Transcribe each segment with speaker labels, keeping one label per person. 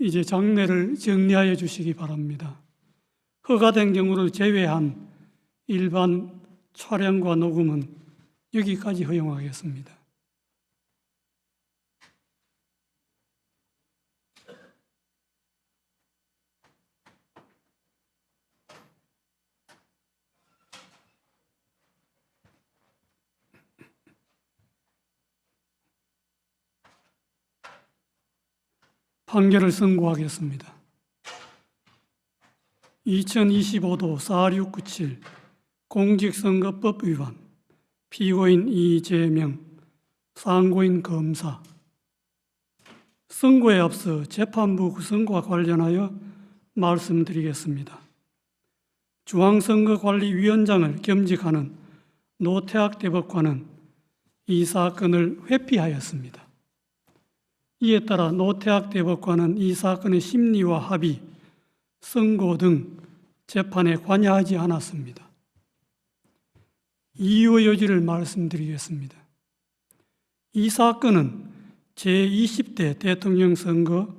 Speaker 1: 이제 장례를 정리하여 주시기 바랍니다. 허가된 경우를 제외한 일반 촬영과 녹음은 여기까지 허용하겠습니다. 판결을 선고하겠습니다. 2025도 4697 공직선거법 위반, 피고인 이재명, 상고인 검사. 선고에 앞서 재판부 구성과 관련하여 말씀드리겠습니다. 중앙선거관리위원장을 겸직하는 노태학 대법관은 이 사건을 회피하였습니다. 이에 따라 노태학 대법관은 이 사건의 심리와 합의, 선고 등 재판에 관여하지 않았습니다. 이유의 여지를 말씀드리겠습니다. 이 사건은 제20대 대통령 선거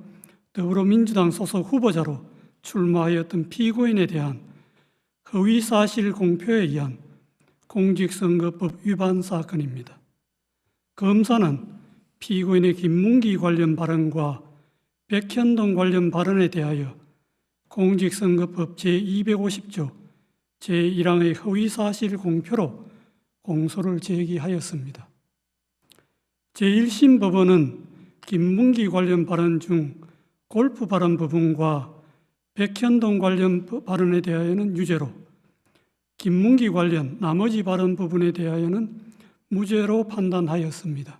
Speaker 1: 더불어민주당 소속 후보자로 출마하였던 피고인에 대한 허위사실 공표에 의한 공직선거법 위반 사건입니다. 검사는 피고인의 김문기 관련 발언과 백현동 관련 발언에 대하여 공직선거법 제250조 제1항의 허위사실 공표로 공소를 제기하였습니다. 제1심 법원은 김문기 관련 발언 중 골프 발언 부분과 백현동 관련 발언에 대하여는 유죄로, 김문기 관련 나머지 발언 부분에 대하여는 무죄로 판단하였습니다.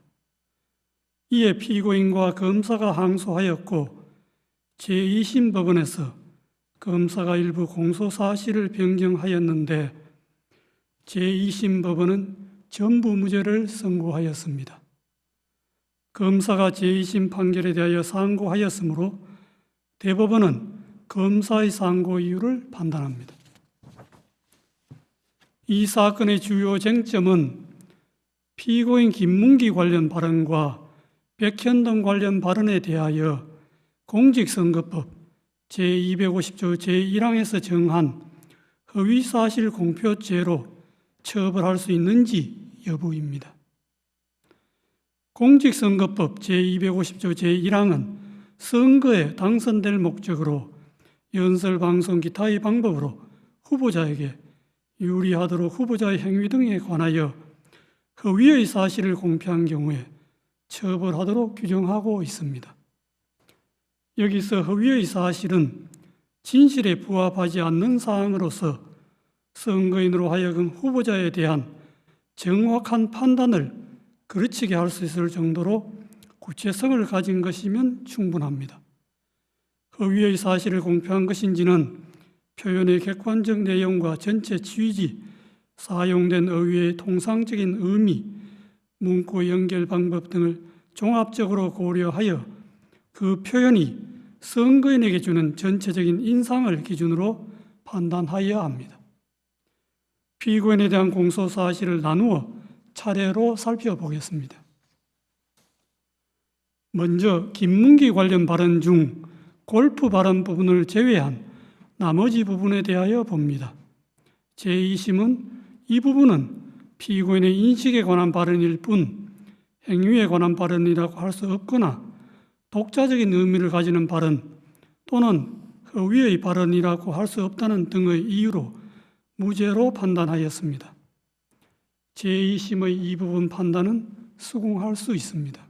Speaker 1: 이에 피고인과 검사가 항소하였고 제2심 법원에서 검사가 일부 공소사실을 변경하였는데 제2심 법원은 전부 무죄를 선고하였습니다. 검사가 제2심 판결에 대하여 상고하였으므로 대법원은 검사의 상고 이유를 판단합니다. 이 사건의 주요 쟁점은 피고인 김문기 관련 발언과 백현동 관련 발언에 대하여 공직선거법 제250조 제1항에서 정한 허위사실 공표죄로 처벌할 수 있는지 여부입니다. 공직선거법 제250조 제1항은 선거에 당선될 목적으로 연설방송 기타의 방법으로 후보자에게 유리하도록 후보자의 행위 등에 관하여 허위의 사실을 공표한 경우에 처벌하도록 규정하고 있습니다. 여기서 허위의 사실은 진실에 부합하지 않는 사항으로서 선거인으로 하여금 후보자에 대한 정확한 판단을 그르치게 할 수 있을 정도로 구체성을 가진 것이면 충분합니다. 허위의 사실을 공표한 것인지는 표현의 객관적 내용과 전체 취지, 사용된 어휘의 통상적인 의미, 문구 연결 방법 등을 종합적으로 고려하여 그 표현이 선거인에게 주는 전체적인 인상을 기준으로 판단하여야 합니다. 피고인에 대한 공소 사실을 나누어 차례로 살펴보겠습니다. 먼저 김문기 관련 발언 중 골프 발언 부분을 제외한 나머지 부분에 대하여 봅니다. 제2심은 이 부분은 피고인의 인식에 관한 발언일 뿐 행위에 관한 발언이라고 할 수 없거나 독자적인 의미를 가지는 발언 또는 허위의 발언이라고 할 수 없다는 등의 이유로 무죄로 판단하였습니다. 제2심의 이 부분 판단은 수긍할 수 있습니다.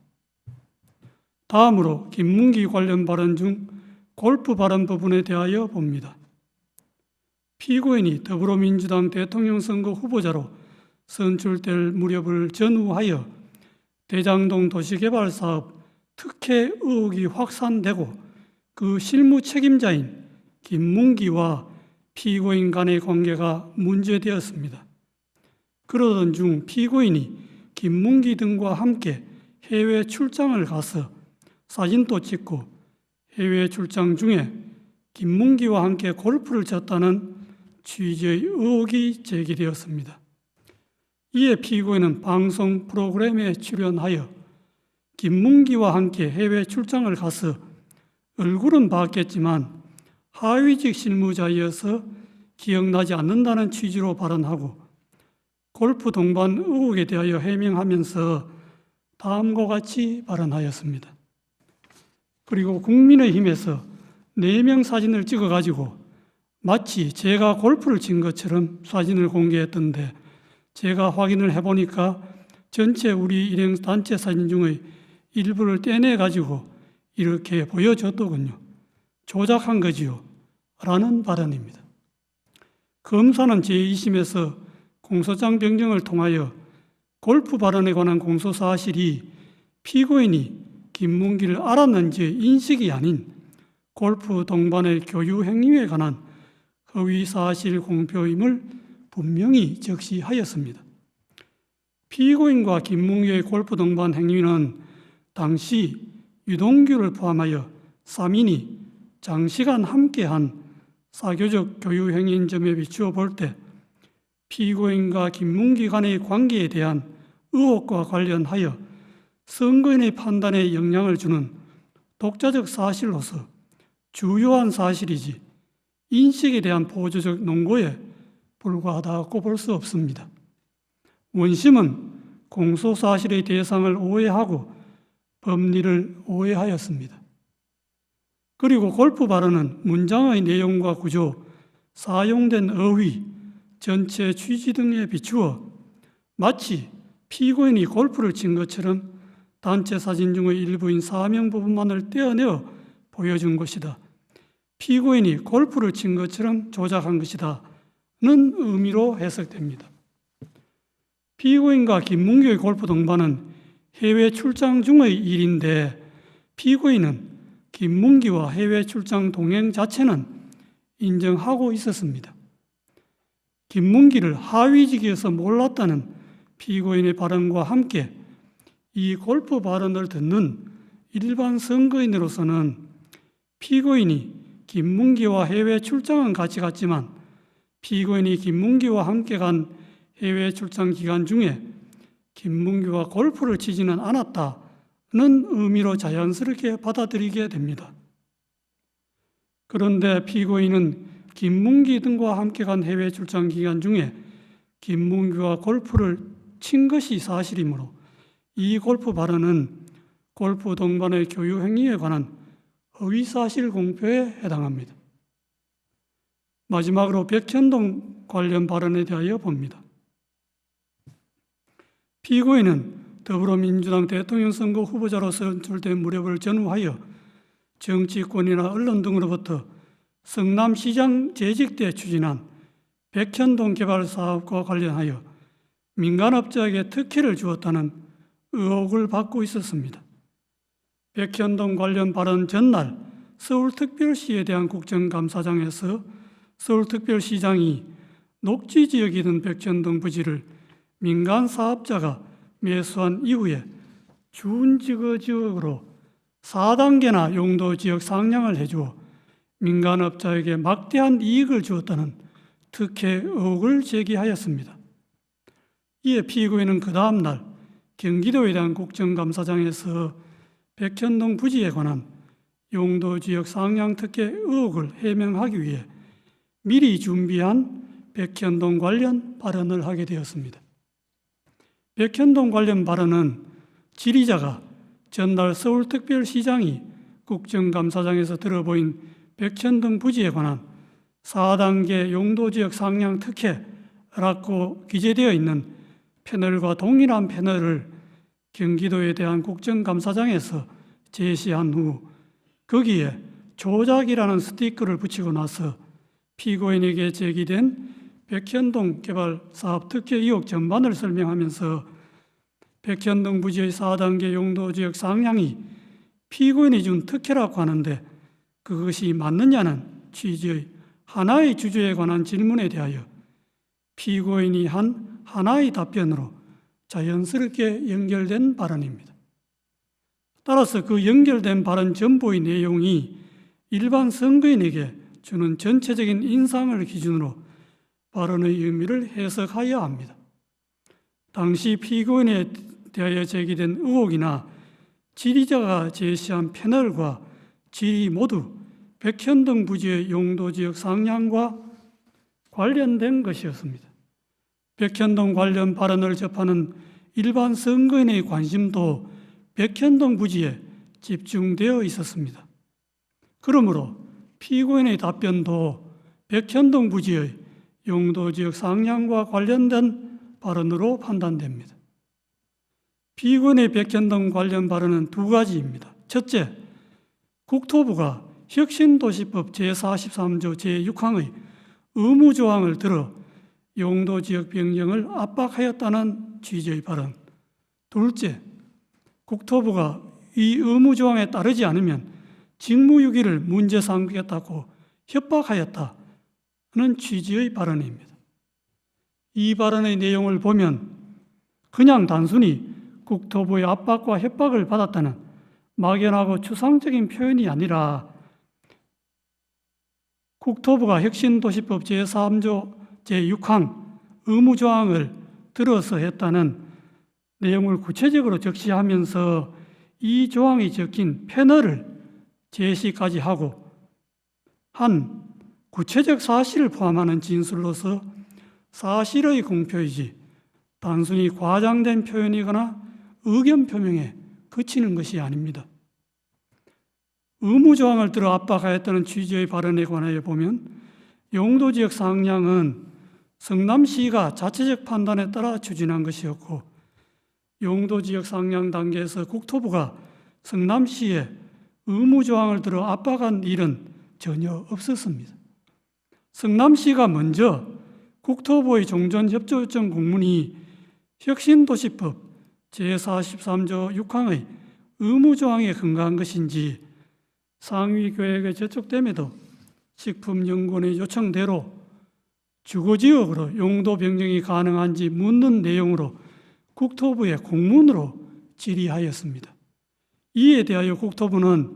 Speaker 1: 다음으로 김문기 관련 발언 중 골프 발언 부분에 대하여 봅니다. 피고인이 더불어민주당 대통령 선거 후보자로 선출될 무렵을 전후하여 대장동 도시개발사업 특혜 의혹이 확산되고 그 실무 책임자인 김문기와 피고인 간의 관계가 문제되었습니다. 그러던 중 피고인이 김문기 등과 함께 해외 출장을 가서 사진도 찍고 해외 출장 중에 김문기와 함께 골프를 쳤다는 취지의 의혹이 제기되었습니다. 이에 피고인은 방송 프로그램에 출연하여 김문기와 함께 해외 출장을 가서 얼굴은 봤겠지만 하위직 실무자이어서 기억나지 않는다는 취지로 발언하고 골프 동반 의혹에 대하여 해명하면서 다음과 같이 발언하였습니다. 그리고 국민의힘에서 4명 사진을 찍어가지고 마치 제가 골프를 친 것처럼 사진을 공개했던데 제가 확인을 해보니까 전체 우리 일행 단체 사진 중의 일부를 떼내가지고 이렇게 보여줬더군요. 조작한 거지요. 라는 발언입니다. 검사는 제2심에서 공소장 변경을 통하여 골프 발언에 관한 공소사실이 피고인이 김문기를 알았는지 인식이 아닌 골프 동반의 교유 행위에 관한 허위사실 공표임을 분명히 적시하였습니다. 피고인과 김문기의 골프 동반 행위는 당시 유동규를 포함하여 3인이 장시간 함께한 사교적 교유 행위인 점에 비추어 볼 때 피고인과 김문기 간의 관계에 대한 의혹과 관련하여 선거인의 판단에 영향을 주는 독자적 사실로서 주요한 사실이지 인식에 대한 보조적 논거에 불과하다고 볼 수 없습니다. 원심은 공소사실의 대상을 오해하고 법리를 오해하였습니다. 그리고 골프 발언은 문장의 내용과 구조, 사용된 어휘, 전체 취지 등에 비추어 마치 피고인이 골프를 친 것처럼 단체 사진 중의 일부인 사명 부분만을 떼어내어 보여준 것이다. 피고인이 골프를 친 것처럼 조작한 것이다. 는 의미로 해석됩니다. 피고인과 김문기의 골프 동반은 해외 출장 중의 일인데 피고인은 김문기와 해외 출장 동행 자체는 인정하고 있었습니다. 김문기를 하위직이어서 몰랐다는 피고인의 발언과 함께 이 골프 발언을 듣는 일반 선거인으로서는 피고인이 김문기와 해외 출장은 같이 갔지만 피고인이 김문기와 함께 간 해외 출장 기간 중에 김문기와 골프를 치지는 않았다는 의미로 자연스럽게 받아들이게 됩니다. 그런데 피고인은 김문기 등과 함께 간 해외 출장 기간 중에 김문기와 골프를 친 것이 사실이므로 이 골프 발언은 골프 동반의 교유 행위에 관한 허위사실 공표에 해당합니다. 마지막으로 백현동 관련 발언에 대하여 봅니다. 피고인은 더불어민주당 대통령 선거 후보자로 선출된 무렵을 전후하여 정치권이나 언론 등으로부터 성남시장 재직 때 추진한 백현동 개발 사업과 관련하여 민간업자에게 특혜를 주었다는 의혹을 받고 있었습니다. 백현동 관련 발언 전날 서울특별시에 대한 국정감사장에서 서울특별시장이 녹지지역이던 백현동 부지를 민간 사업자가 매수한 이후에 준지거지역으로 4단계나 용도지역 상향을 해주어 민간업자에게 막대한 이익을 주었다는 특혜 의혹을 제기하였습니다. 이에 피고인은 그 다음 날 경기도에 대한 국정감사장에서 백현동 부지에 관한 용도지역 상향 특혜 의혹을 해명하기 위해 미리 준비한 백현동 관련 발언을 하게 되었습니다. 백현동 관련 발언은 질의자가 전날 서울특별시장이 국정감사장에서 들어보인 백현동 부지에 관한 4단계 용도지역 상향 특혜라고 기재되어 있는 패널과 동일한 패널을 경기도에 대한 국정감사장에서 제시한 후 거기에 조작이라는 스티커를 붙이고 나서 피고인에게 제기된 백현동 개발 사업 특혜 의혹 전반을 설명하면서 백현동 부지의 4단계 용도지역 상향이 피고인이 준 특혜라고 하는데 그것이 맞느냐는 취지의 하나의 주제에 관한 질문에 대하여 피고인이 한 하나의 답변으로 자연스럽게 연결된 발언입니다. 따라서 그 연결된 발언 전부의 내용이 일반 선거인에게 주는 전체적인 인상을 기준으로 발언의 의미를 해석하여야 합니다. 당시 피고인에 대하여 제기된 의혹이나 질의자가 제시한 패널과 질의 모두 백현동 부지의 용도지역 상향과 관련된 것이었습니다. 백현동 관련 발언을 접하는 일반 선거인의 관심도 백현동 부지에 집중되어 있었습니다. 그러므로 피고인의 답변도 백현동 부지의 용도지역 상향과 관련된 발언으로 판단됩니다. 피고인의 백현동 관련 발언은 두 가지입니다. 첫째, 국토부가 혁신도시법 제43조 제6항의 의무조항을 들어 용도지역 변경을 압박하였다는 취지의 발언. 둘째, 국토부가 이 의무조항에 따르지 않으면 직무유기를 문제 삼겠다고 협박하였다는 취지의 발언입니다. 이 발언의 내용을 보면 그냥 단순히 국토부의 압박과 협박을 받았다는 막연하고 추상적인 표현이 아니라 국토부가 혁신도시법 제3조 제6항 의무조항을 들어서 했다는 내용을 구체적으로 적시하면서 이 조항이 적힌 패널을 제시까지 하고 한 구체적 사실을 포함하는 진술로서 사실의 공표이지 단순히 과장된 표현이거나 의견 표명에 그치는 것이 아닙니다. 의무조항을 들어 압박하였다는 취지의 발언에 관하여 보면 용도지역 상향은 성남시가 자체적 판단에 따라 추진한 것이었고 용도지역 상향 단계에서 국토부가 성남시에 의무조항을 들어 압박한 일은 전혀 없었습니다. 성남시가 먼저 국토부의 종전협조 요청 공문이 혁신도시법 제43조 6항의 의무조항에 근거한 것인지 상위계획에 제촉됨에도 식품연구원의 요청대로 주거지역으로 용도 변경이 가능한지 묻는 내용으로 국토부에 공문으로 질의하였습니다. 이에 대하여 국토부는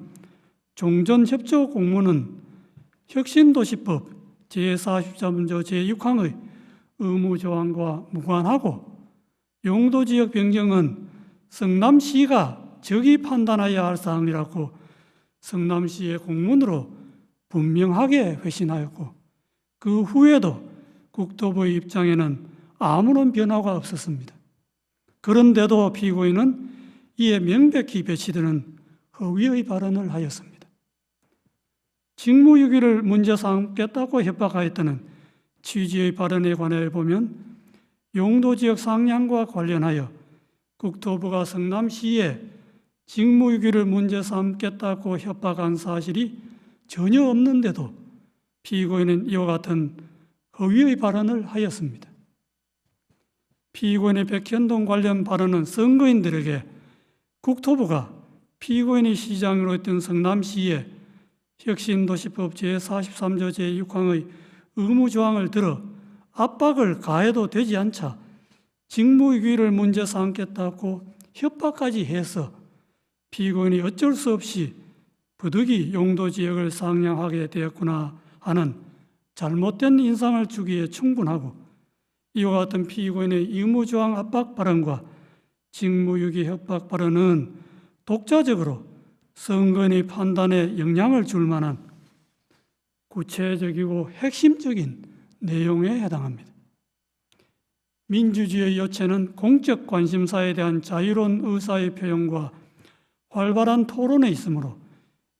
Speaker 1: 종전협조 공문은 혁신도시법 제43조 제6항의 의무조항과 무관하고 용도지역 변경은 성남시가 적이 판단하여야 할 사항이라고 성남시의 공문으로 분명하게 회신하였고 그 후에도 국토부의 입장에는 아무런 변화가 없었습니다. 그런데도 피고인은 이에 명백히 배치되는 허위의 발언을 하였습니다. 직무유기를 문제 삼겠다고 협박하였다는 취지의 발언에 관하여 보면 용도지역 상향과 관련하여 국토부가 성남시에 직무유기를 문제 삼겠다고 협박한 사실이 전혀 없는데도 피고인은 이와 같은 허위의 발언을 하였습니다. 피고인의 백현동 관련 발언은 선거인들에게 국토부가 피고인이 시장으로 있던 성남시에 혁신도시법 제43조 제6항의 의무조항을 들어 압박을 가해도 되지 않자 직무유기를 문제 삼겠다고 협박까지 해서 피고인이 어쩔 수 없이 부득이 용도지역을 상향하게 되었구나 하는 잘못된 인상을 주기에 충분하고 이와 같은 피고인의 의무조항 압박 발언과 직무유기 협박 발언은 독자적으로 선거인의 판단에 영향을 줄 만한 구체적이고 핵심적인 내용에 해당합니다. 민주주의의 요체는 공적 관심사에 대한 자유로운 의사의 표현과 활발한 토론에 있으므로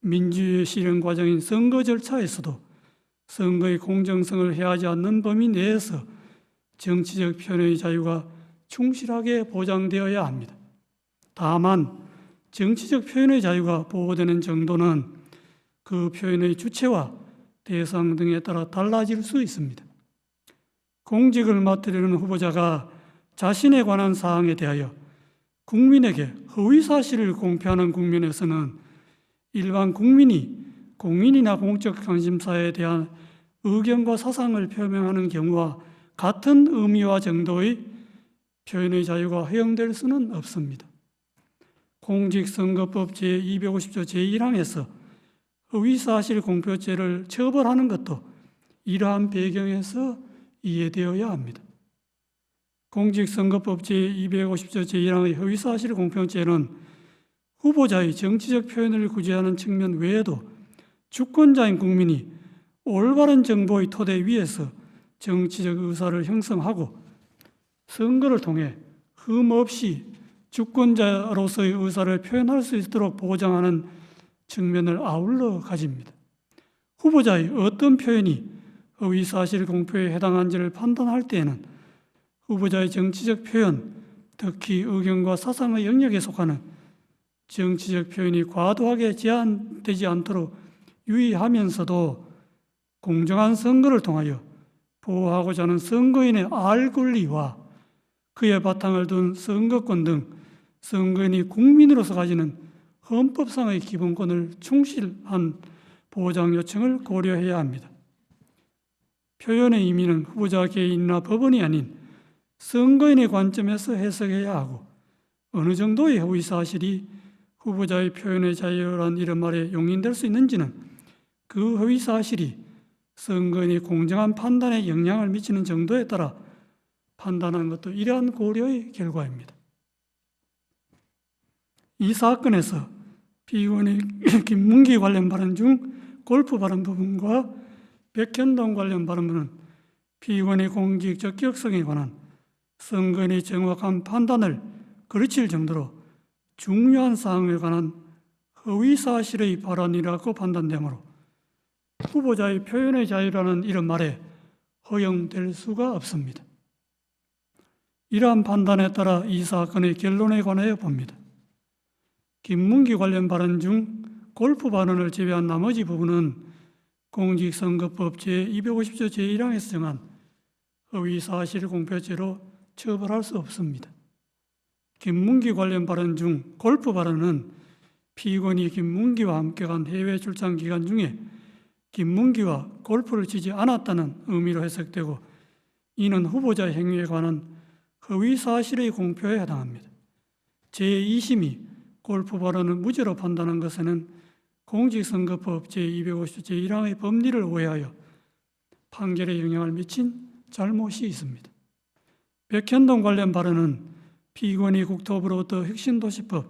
Speaker 1: 민주주의 실현 과정인 선거 절차에서도 선거의 공정성을 해하지 않는 범위 내에서 정치적 표현의 자유가 충실하게 보장되어야 합니다. 다만 정치적 표현의 자유가 보호되는 정도는 그 표현의 주체와 대상 등에 따라 달라질 수 있습니다. 공직을 맡으려는 후보자가 자신에 관한 사항에 대하여 국민에게 허위 사실을 공표하는 국면에서는 일반 국민이 공인이나 공적 관심사에 대한 의견과 사상을 표명하는 경우와 같은 의미와 정도의 표현의 자유가 허용될 수는 없습니다. 공직선거법 제250조 제1항에서 허위사실 공표죄를 처벌하는 것도 이러한 배경에서 이해되어야 합니다. 공직선거법 제250조 제1항의 허위사실 공표죄는 후보자의 정치적 표현을 구제하는 측면 외에도 주권자인 국민이 올바른 정보의 토대 위에서 정치적 의사를 형성하고 선거를 통해 흠없이 주권자로서의 의사를 표현할 수 있도록 보장하는 측면을 아울러 가집니다. 후보자의 어떤 표현이 허위사실 공표에 해당한지를 판단할 때에는 후보자의 정치적 표현, 특히 의견과 사상의 영역에 속하는 정치적 표현이 과도하게 제한되지 않도록 유의하면서도 공정한 선거를 통하여 보호하고자 하는 선거인의 알 권리와 그의 바탕을 둔 선거권 등 선거인이 국민으로서 가지는 헌법상의 기본권을 충실한 보장 요청을 고려해야 합니다. 표현의 의미는 후보자 개인이나 법원이 아닌 선거인의 관점에서 해석해야 하고 어느 정도의 허위 사실이 후보자의 표현의 자유란 이런 말에 용인될 수 있는지는 그 허위 사실이 선거인의 공정한 판단에 영향을 미치는 정도에 따라 판단하는 것도 이러한 고려의 결과입니다. 이 사건에서 피고인의 김문기 관련 발언 중 골프 발언 부분과 백현동 관련 발언은 피고인의 공직 적격성에 관한 선거인의 정확한 판단을 거르칠 정도로 중요한 사항에 관한 허위 사실의 발언이라고 판단되므로 후보자의 표현의 자유라는 이런 말에 허용될 수가 없습니다. 이러한 판단에 따라 이 사건의 결론에 관하여 봅니다. 김문기 관련 발언 중 골프 발언을 제외한 나머지 부분은 공직선거법 제250조 제1항에서 정한 허위사실 공표죄로 처벌할 수 없습니다. 김문기 관련 발언 중 골프 발언은 피고인이 김문기와 함께 간 해외 출장 기간 중에 김문기와 골프를 치지 않았다는 의미로 해석되고 이는 후보자의 행위에 관한 허위사실의 공표에 해당합니다. 제2심이 골프 발언을 무죄로 판단한 것에는 공직선거법 제250조 제1항의 법리를 오해하여 판결에 영향을 미친 잘못이 있습니다. 백현동 관련 발언은 피고인이 국토부로부터 혁신도시법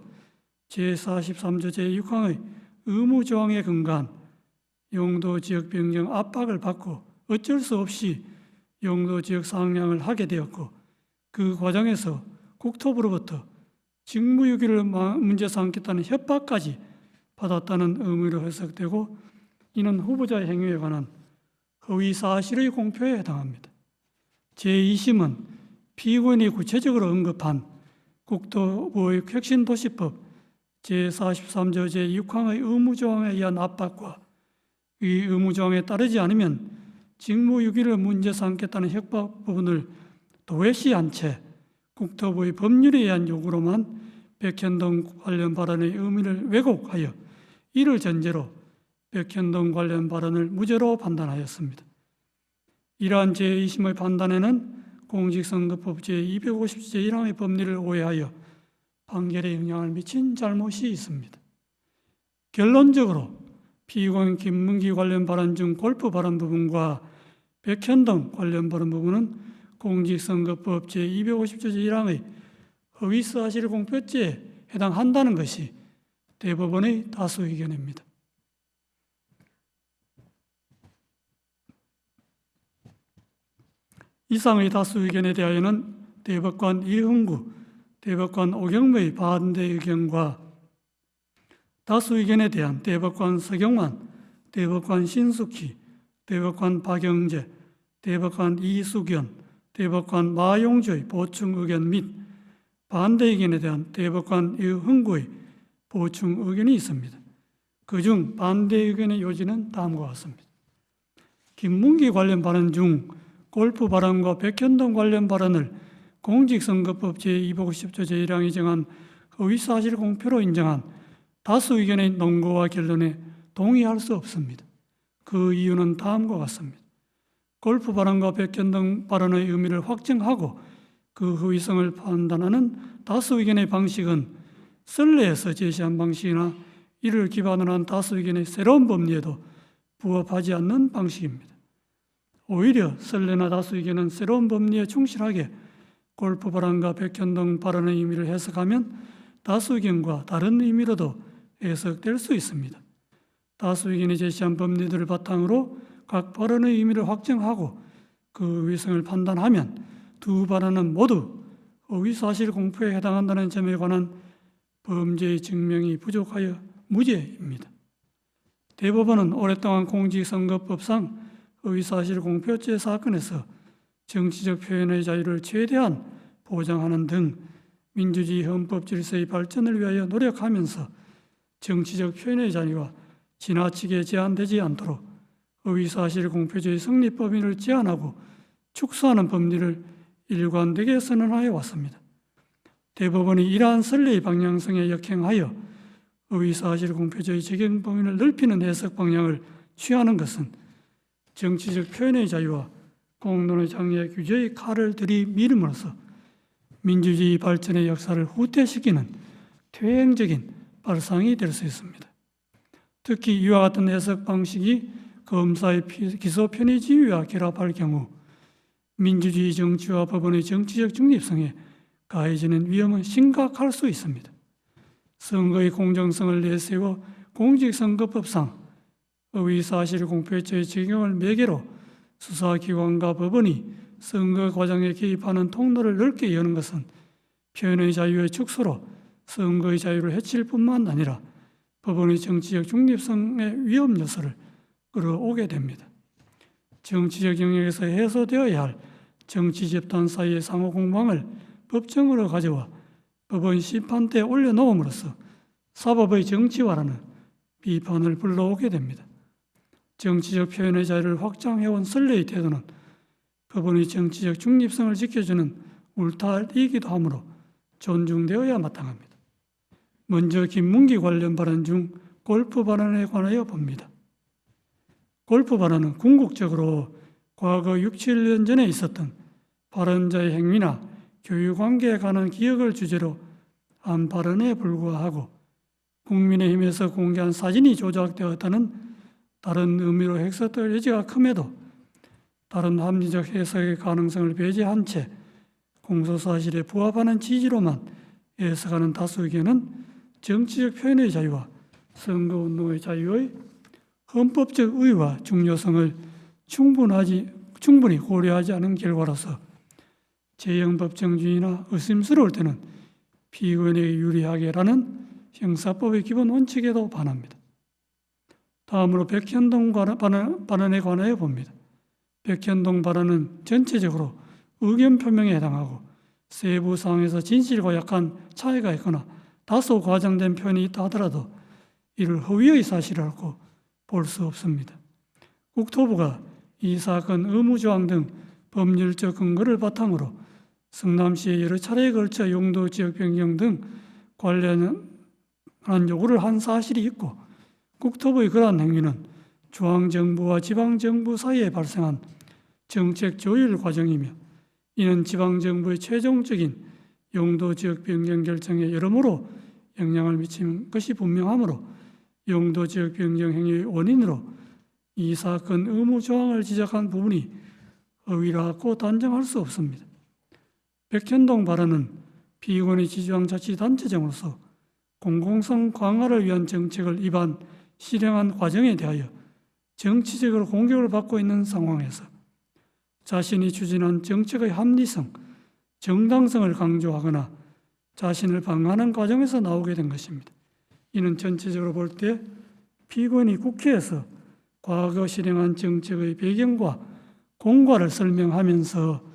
Speaker 1: 제43조 제6항의 의무조항에 근거한 용도지역 변경 압박을 받고 어쩔 수 없이 용도지역 상향을 하게 되었고 그 과정에서 국토부로부터 직무유기를 문제 삼겠다는 협박까지 받았다는 의미로 해석되고 이는 후보자의 행위에 관한 허위사실의 공표에 해당합니다. 제2심은 피고인이 구체적으로 언급한 국토부의 혁신도시법 제43조 제6항의 의무조항에 의한 압박과 이 의무조항에 따르지 않으면 직무유기를 문제 삼겠다는 협박 부분을 도외시한 채 국토부의 법률에 의한 요구로만 백현동 관련 발언의 의미를 왜곡하여 이를 전제로 백현동 관련 발언을 무죄로 판단하였습니다. 이러한 제2심의 판단에는 공직선거법 제250조 제1항의 법리를 오해하여 판결에 영향을 미친 잘못이 있습니다. 결론적으로 피고인 김문기 관련 발언 중 골프 발언 부분과 백현동 관련 발언 부분은 공직선거법 제250조 제1항의 허위사실 공표죄에 해당한다는 것이 대법원의 다수 의견입니다. 이상의 다수 의견에 대하여는 대법관 이흥구, 대법관 오경무의 반대 의견과 다수 의견에 대한 대법관 서경만, 대법관 신숙희, 대법관 박영재, 대법관 이수견, 대법관 마용주의 보충 의견 및 반대 의견에 대한 대법관의 흥구의 보충 의견이 있습니다. 그중 반대 의견의 요지는 다음과 같습니다. 김문기 관련 발언 중 골프 발언과 백현동 관련 발언을 공직선거법 제250조 제1항이 정한 허위사실 공표로 인정한 다수 의견의 논거와 결론에 동의할 수 없습니다. 그 이유는 다음과 같습니다. 골프 발언과 백현동 발언의 의미를 확정하고 그 허위성을 판단하는 다수 의견의 방식은 선례에서 제시한 방식이나 이를 기반으로 한 다수 의견의 새로운 법리에도 부합하지 않는 방식입니다. 오히려 선례나 다수 의견은 새로운 법리에 충실하게 골프 발언과 백현동 발언의 의미를 해석하면 다수 의견과 다른 의미로도 해석될 수 있습니다. 다수 의견이 제시한 법리들을 바탕으로 각 발언의 의미를 확정하고 그 위성을 판단하면 두 발언은 모두 허위사실 공표에 해당한다는 점에 관한 범죄의 증명이 부족하여 무죄입니다. 대법원은 오랫동안 공직선거법상 허위사실 공표죄 사건에서 정치적 표현의 자유를 최대한 보장하는 등 민주주의 헌법 질서의 발전을 위하여 노력하면서 정치적 표현의 자유가 지나치게 제한되지 않도록 허위사실 공표죄의 성립 범위를 제한하고 축소하는 법리를 일관되게 선언하여 왔습니다. 대법원이 이러한 선례의 방향성에 역행하여 허위사실 공표죄의 적용 범위를 넓히는 해석 방향을 취하는 것은 정치적 표현의 자유와 공론의 장애 규제의 칼을 들이밀음으로써 민주주의 발전의 역사를 후퇴시키는 퇴행적인 발상이 될 수 있습니다. 특히 이와 같은 해석 방식이 검사의 기소 편의 지위와 결합할 경우 민주주의 정치와 법원의 정치적 중립성에 가해지는 위험은 심각할 수 있습니다. 선거의 공정성을 내세워 공직선거법상 허위사실 공표죄의 적용을 매개로 수사기관과 법원이 선거 과정에 개입하는 통로를 넓게 여는 것은 표현의 자유의 축소로 선거의 자유를 해칠 뿐만 아니라 법원의 정치적 중립성의 위험 요소를 끌어오게 됩니다. 정치적 영역에서 해소되어야 할 정치 집단 사이의 상호 공방을 법정으로 가져와 법원 심판대에 올려놓음으로써 사법의 정치화라는 비판을 불러오게 됩니다. 정치적 표현의 자유를 확장해온 선례의 태도는 법원의 정치적 중립성을 지켜주는 울타리이기도 하므로 존중되어야 마땅합니다. 먼저 김문기 관련 발언 중 골프 발언에 관하여 봅니다. 골프 발언은 궁극적으로 과거 6, 7년 전에 있었던 발언자의 행위나 교육관계에 관한 기억을 주제로 한 발언에 불과하고 국민의힘에서 공개한 사진이 조작되었다는 다른 의미로 해석될 여지가 큼에도 다른 합리적 해석의 가능성을 배제한 채 공소사실에 부합하는 취지로만 해석하는 다수 의견은 정치적 표현의 자유와 선거운동의 자유의 헌법적 의의와 중요성을 충분히 고려하지 않은 결과로서 재형법정주의나 의심스러울 때는 피고인에게 유리하게라는 형사법의 기본 원칙에도 반합니다. 다음으로 백현동 발언에 관하여 봅니다. 백현동 발언은 전체적으로 의견 표명에 해당하고 세부 사항에서 진실과 약간 차이가 있거나 다소 과장된 표현이 있다 하더라도 이를 허위의 사실이라고 볼 수 없습니다. 국토부가 이 사건 의무조항 등 법률적 근거를 바탕으로 성남시에 여러 차례에 걸쳐 용도 지역 변경 등 관련한 요구를 한 사실이 있고 국토부의 그러한 행위는 중앙정부와 지방정부 사이에 발생한 정책 조율 과정이며 이는 지방정부의 최종적인 용도 지역 변경 결정에 여러모로 영향을 미친 것이 분명하므로 용도 지역 변경 행위의 원인으로 이 사건 의무 조항을 지적한 부분이 허위라고 단정할 수 없습니다. 백현동 발언은 피고인의 지방자치단체장으로서 공공성 강화를 위한 정책을 실행한 과정에 대하여 정치적으로 공격을 받고 있는 상황에서 자신이 추진한 정책의 합리성, 정당성을 강조하거나 자신을 방어하는 과정에서 나오게 된 것입니다. 이는 전체적으로 볼 때 피고인이 국회에서 과거 실행한 정책의 배경과 공과를 설명하면서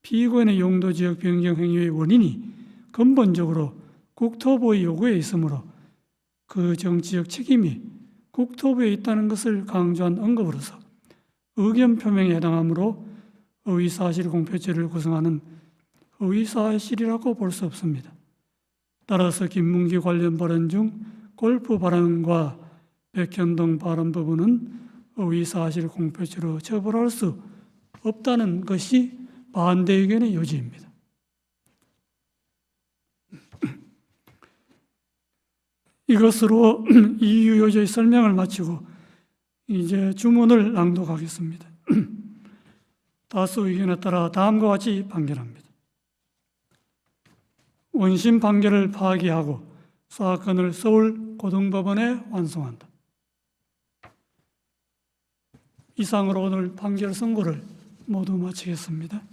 Speaker 1: 피고인의 용도지역 변경 행위의 원인이 근본적으로 국토부의 요구에 있으므로 그 정치적 책임이 국토부에 있다는 것을 강조한 언급으로서 의견 표명에 해당하므로 허위사실 공표죄를 구성하는 허위사실이라고 볼 수 없습니다. 따라서 김문기 관련 발언 중 골프 발언과 백현동 발언 부분은 허위사실 공표죄로 처벌할 수 없다는 것이 반대 의견의 요지입니다. 이것으로 이유 요지의 설명을 마치고 이제 주문을 낭독하겠습니다. 다수 의견에 따라 다음과 같이 판결합니다. 원심 판결을 파기하고 사건을 서울 고등법원에 완송한다. 이상으로 오늘 판결 선고를 모두 마치겠습니다.